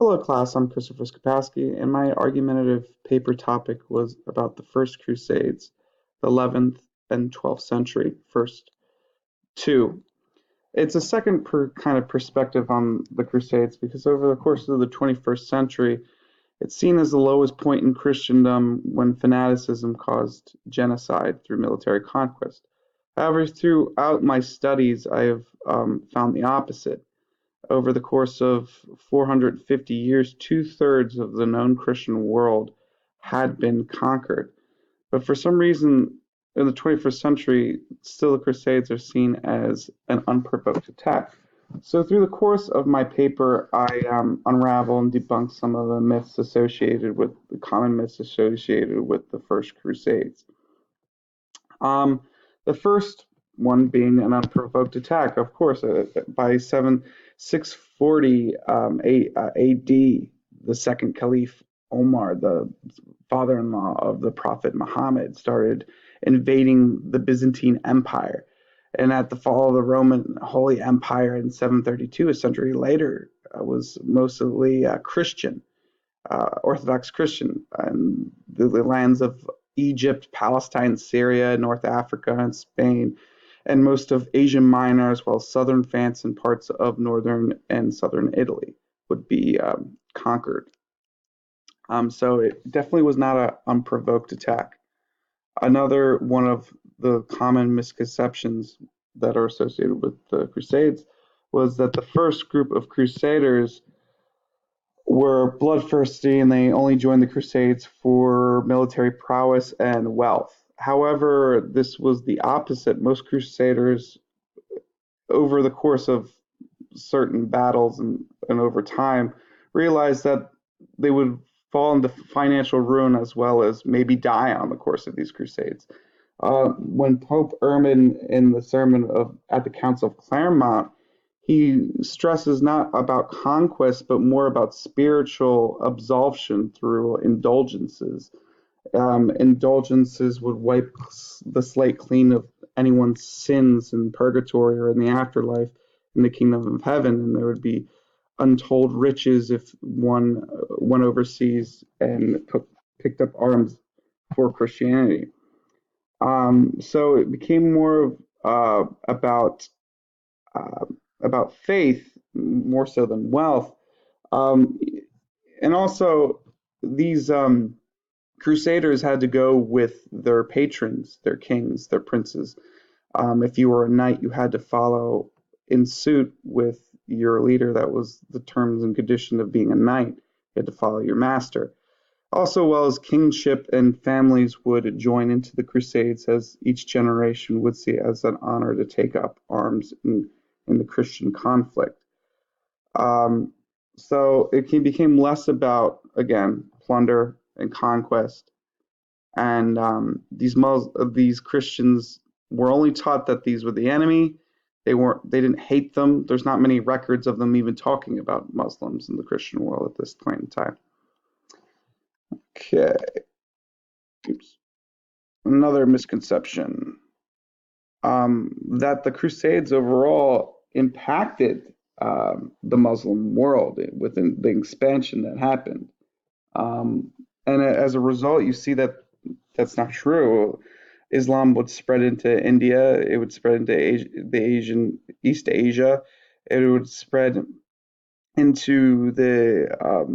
Hello, class. I'm Christopher Skapaski, and my argumentative paper topic was about the First Crusades, the 11th and 12th century. First two. It's a second kind of perspective on the Crusades because over the course of the 21st century, it's seen as the lowest point in Christendom when fanaticism caused genocide through military conquest. However, throughout my studies, I have found the opposite. Over the course of 450 years, two-thirds of the known Christian world had been conquered. But for some reason, in the 21st century, still the Crusades are seen as an unprovoked attack. So, through the course of my paper, I unravel and debunk some of the myths associated with the common myths associated with the First Crusades. Um, the first one being an unprovoked attack, of course, by 640 AD, the second Caliph Omar, the father-in-law of the Prophet Muhammad, started invading the Byzantine Empire. And at the fall of the Roman Holy Empire in 732, a century later, was mostly Christian, Orthodox Christian, and the lands of Egypt, Palestine, Syria, North Africa, and Spain, and most of Asia Minor, as well as southern France and parts of northern and southern Italy, would be conquered. So it definitely was not an unprovoked attack. Another one of the common misconceptions that are associated with the Crusades was that the first group of crusaders were bloodthirsty and they only joined the Crusades for military prowess and wealth. However, this was the opposite. Most crusaders, over the course of certain battles and over time, realized that they would fall into financial ruin as well as maybe die on the course of these crusades. When Pope Urban in the sermon at the Council of Clermont, he stresses not about conquest, but more about spiritual absolution through indulgences. Indulgences would wipe the slate clean of anyone's sins in purgatory or in the afterlife in the kingdom of heaven, and there would be untold riches if one went overseas and picked up arms for Christianity. So it became more uh, about faith more so than wealth, um, and also these crusaders had to go with their patrons, their kings, their princes. If you were a knight, you had to follow in suit with your leader. That was the terms and condition of being a knight. You had to follow your master. Also, well as kingship and families would join into the Crusades, as each generation would see it as an honor to take up arms in the Christian conflict. Um, so it became less about, again, plunder and conquest. And these Christians were only taught that these were the enemy. They didn't hate them. There's not many records of them even talking about Muslims in the Christian world at this point in time. Okay. Oops. Another misconception, that the Crusades overall impacted the Muslim world within the expansion that happened. Um, and as a result, you see that that's not true. Islam would spread into India, it would spread into the Asian East Asia, it would spread into the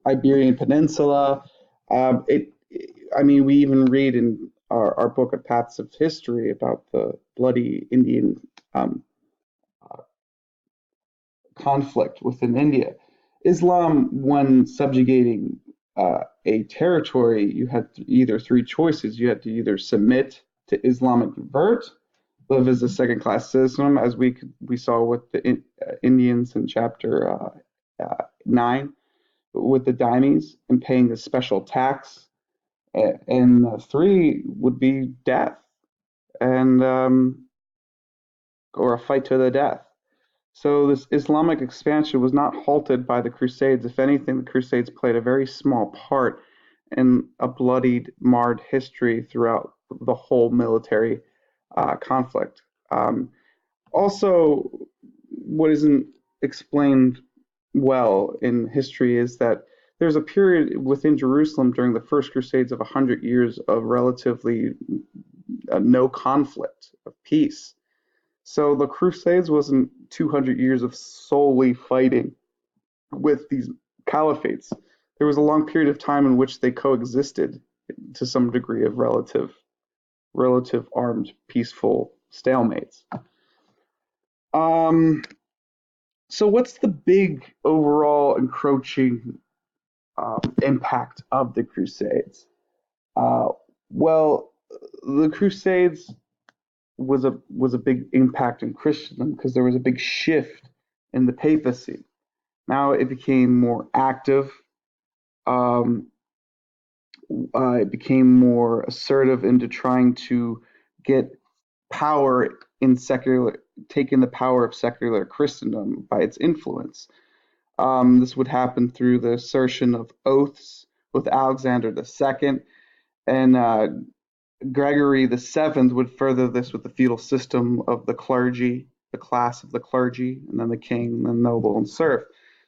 Iberian Peninsula. I mean, we even read in our book of Paths of History about the bloody Indian um, conflict within India. Islam, when subjugating a territory, you had either three choices. You had to either submit to Islam and convert, live as a second-class citizen, as we saw with the Indians in chapter 9, with the Dhimmis, and paying a special tax. And three would be death, and or a fight to the death. So this Islamic expansion was not halted by the Crusades. If anything, the Crusades played a very small part in a bloodied, marred history throughout the whole military conflict. Also, what isn't explained well in history is that there's a period within Jerusalem during the First Crusades of 100 years of relatively no conflict, of peace. So the Crusades wasn't 200 years of solely fighting with these caliphates. There was a long period of time in which they coexisted to some degree of relative armed, peaceful stalemates. Um, so what's the big overall encroaching impact of the Crusades? Uh, well, the Crusades was a big impact in Christendom because there was a big shift in the papacy. Now it became more active. Um, it became more assertive into trying to get power in secular, taking the power of secular Christendom by its influence. This would happen through the assertion of oaths with Alexander II, and Gregory VII would further this with the feudal system of the clergy, the class of the clergy, and then the king, the noble, and serf.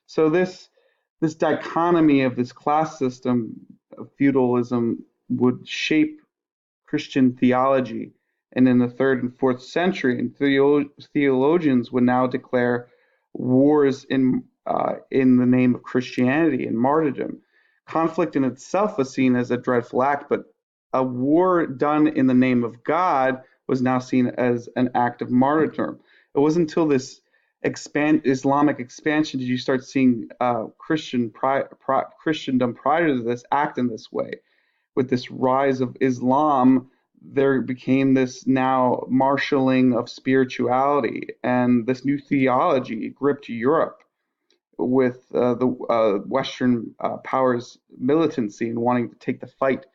So this dichotomy of this class system of feudalism would shape Christian theology. And in the third and fourth century, and theologians would now declare wars in the name of Christianity and martyrdom. Conflict in itself was seen as a dreadful act, but a war done in the name of God was now seen as an act of martyrdom. It wasn't until this Islamic expansion did you start seeing Christendom prior to this act in this way. With this rise of Islam, there became this now marshaling of spirituality, and this new theology gripped Europe with the Western powers' militancy and wanting to take the fight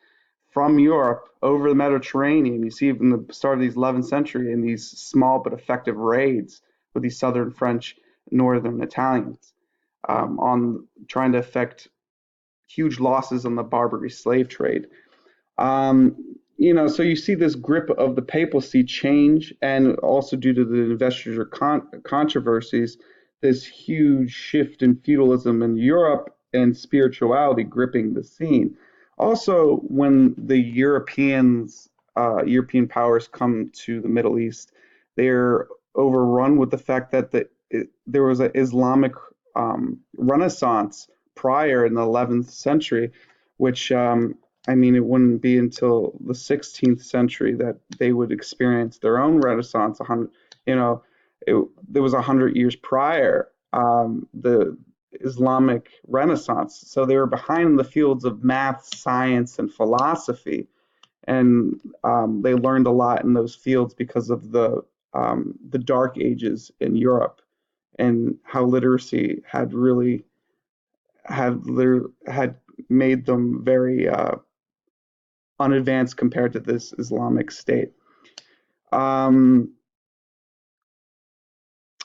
from Europe over the Mediterranean. You see it in the start of the 11th century in these small but effective raids with these southern French, northern Italians on trying to effect huge losses on the Barbary slave trade. So you see this grip of the papacy change, and also due to the investiture controversies, this huge shift in feudalism in Europe and spirituality gripping the scene. Also, when the European powers come to the Middle East, they're overrun with the fact that there was an Islamic Renaissance prior in the 11th century, which I mean, it wouldn't be until the 16th century that they would experience their own Renaissance. You know, there was 100 years prior the Islamic Renaissance, so they were behind the fields of math, science, and philosophy, and they learned a lot in those fields because of the Dark Ages in Europe and how literacy had made them very unadvanced compared to this Islamic State. Um,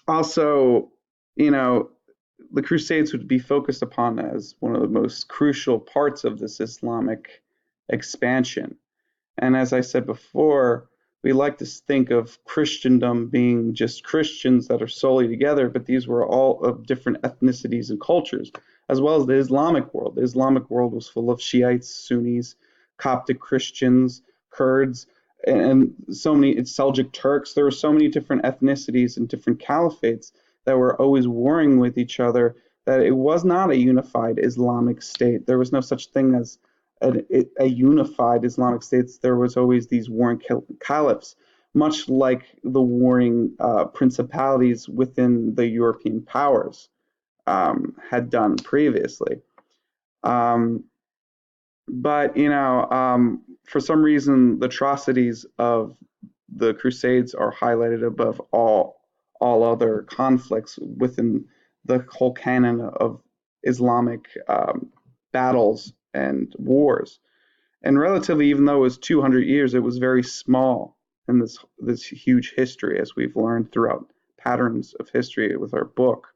Also, you know, the Crusades would be focused upon as one of the most crucial parts of this Islamic expansion. And as I said before, we like to think of Christendom being just Christians that are solely together, but these were all of different ethnicities and cultures, as well as the Islamic world. The Islamic world was full of Shiites, Sunnis, Coptic Christians, Kurds, and so many Seljuk Turks. There were so many different ethnicities and different caliphates that were always warring with each other that it was not a unified Islamic state. There was no such thing as a unified Islamic State. There was always these warring caliphs, much like the warring principalities within the European powers had done previously. Um, but for some reason, the atrocities of the Crusades are highlighted above all other conflicts within the whole canon of Islamic battles and wars. And relatively, even though it was 200 years, it was very small in this huge history, as we've learned throughout patterns of history with our book,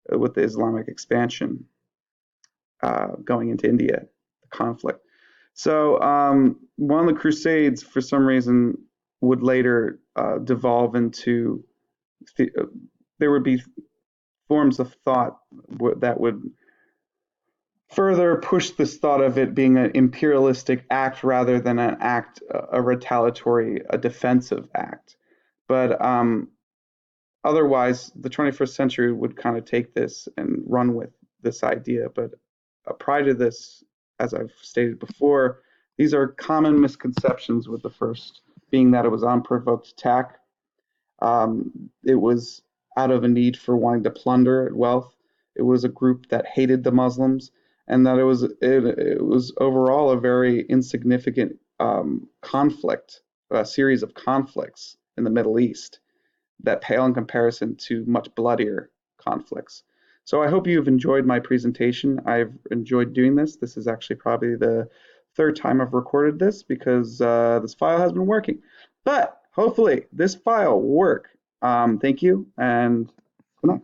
with the Islamic expansion going into India, the conflict. So one of the Crusades, for some reason, would later devolve into there would be forms of thought that would further push this thought of it being an imperialistic act rather than an act, a retaliatory, a defensive act. But otherwise, the 21st century would kind of take this and run with this idea. But prior to this, as I've stated before, these are common misconceptions with the first, being that it was unprovoked attack. It was out of a need for wanting to plunder wealth. It was a group that hated the Muslims, and that it was overall a very insignificant conflict, a series of conflicts in the Middle East that pale in comparison to much bloodier conflicts. So I hope you've enjoyed my presentation. I've enjoyed doing this. This is actually probably the third time I've recorded this because this file has been working. But hopefully this file will work. Thank you and good night.